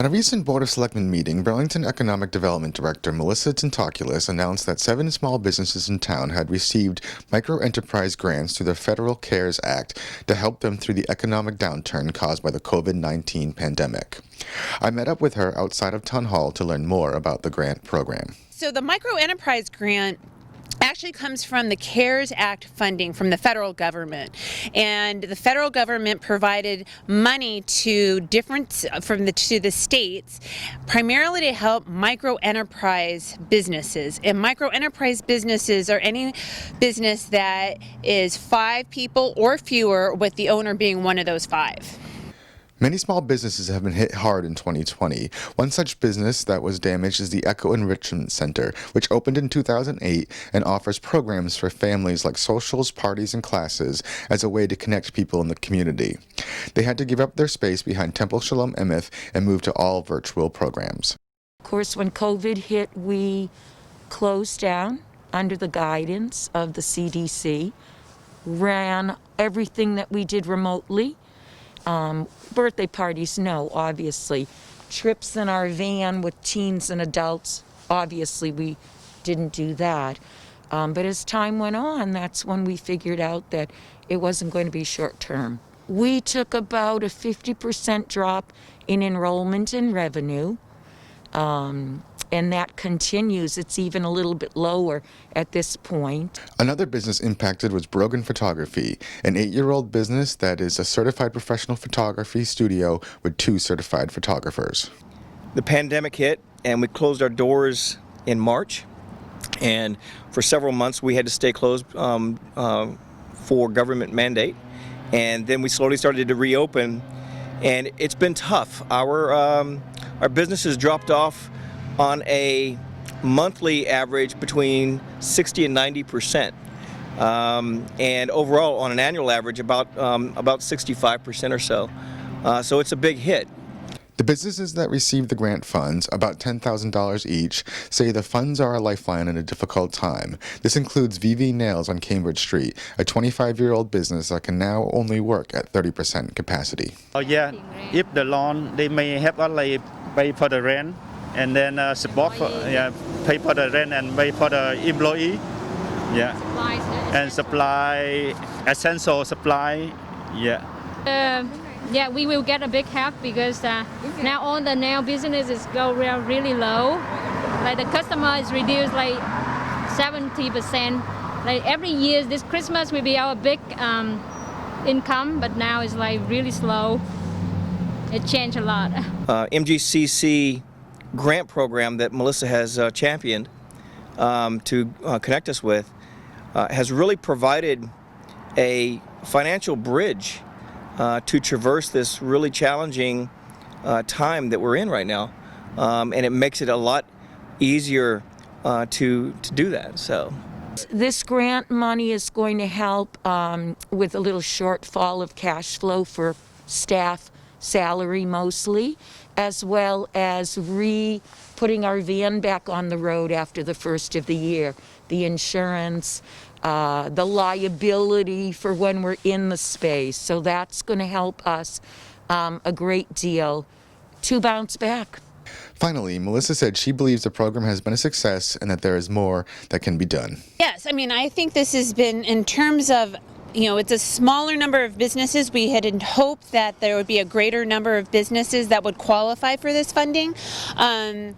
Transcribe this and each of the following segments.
At a recent Board of Selectmen meeting, Burlington Economic Development Director Melissa Tentopoulos announced that 7 small businesses in town had received Microenterprise grants through the Federal CARES Act to help them through the economic downturn caused by the COVID-19 pandemic. I met up with her outside of Town Hall to learn more about the grant program. So the Microenterprise grant actually comes from the CARES Act funding from the federal government, and the federal government provided money to the states, primarily to help microenterprise businesses. And microenterprise businesses are any business that is 5 people or fewer, with the owner being one of those 5. Many small businesses have been hit hard in 2020. One such business that was damaged is the Echo Enrichment Center, which opened in 2008 and offers programs for families like socials, parties, and classes as a way to connect people in the community. They had to give up their space behind Temple Shalom Emeth and move to all virtual programs. Of course, when COVID hit, we closed down under the guidance of the CDC, ran everything that we did remotely. Birthday parties, no, obviously. Trips in our van with teens and adults, obviously we didn't do that. But as time went on, that's when we figured out that it wasn't going to be short term. We took about a 50% drop in enrollment and revenue. And that continues. It's even a little bit lower at this point. Another business impacted was Brogan Photography, an 8-year-old business that is a certified professional photography studio with 2 certified photographers. The pandemic hit and we closed our doors in March, and for several months we had to stay closed for government mandate, and then we slowly started to reopen, and it's been tough. Our businesses dropped off on a monthly average between 60 and 90%, and overall on an annual average about 65% or so. So it's a big hit. The businesses that received the grant funds, about $10,000 each, say the funds are a lifeline in a difficult time. This includes VV Nails on Cambridge Street, a 25-year-old business that can now only work at 30% capacity. Oh yeah, if the loan, they may have only pay for the rent, and then support for, pay for the rent and pay for the employee, and supply, essential supply, Yeah, we will get a big help because now all the nail businesses go really low. Like the customer is reduced like 70%. Like every year, this Christmas will be our big income, but now it's like really slow. It changed a lot. MGCC grant program that Melissa has championed to connect us with has really provided a financial bridge to traverse this really challenging time that we're in right now, and it makes it a lot easier to do that. So this grant money is going to help with a little shortfall of cash flow for staff salary mostly, as well as putting our van back on the road after the first of the year. The insurance, the liability for when we're in the space. So that's going to help us a great deal to bounce back. Finally, Melissa said she believes the program has been a success and that there is more that can be done. Yes, I mean, I think this has been, in terms of, it's a smaller number of businesses. We had hoped that there would be a greater number of businesses that would qualify for this funding. And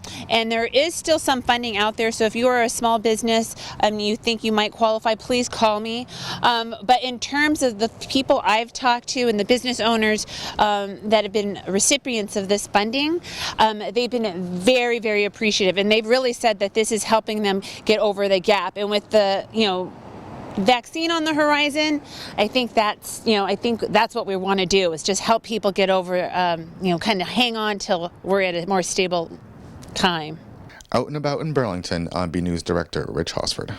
there is still some funding out there. So if you are a small business and you think you might qualify, please call me. But in terms of the people I've talked to and the business owners that have been recipients of this funding, they've been very, very appreciative. And they've really said that this is helping them get over the gap. And with the, vaccine on the horizon, I think that's what we want to do, is just help people get over, kind of hang on till we're at a more stable time. Out and about in Burlington, I'm BNEWS Director Rich Hosford.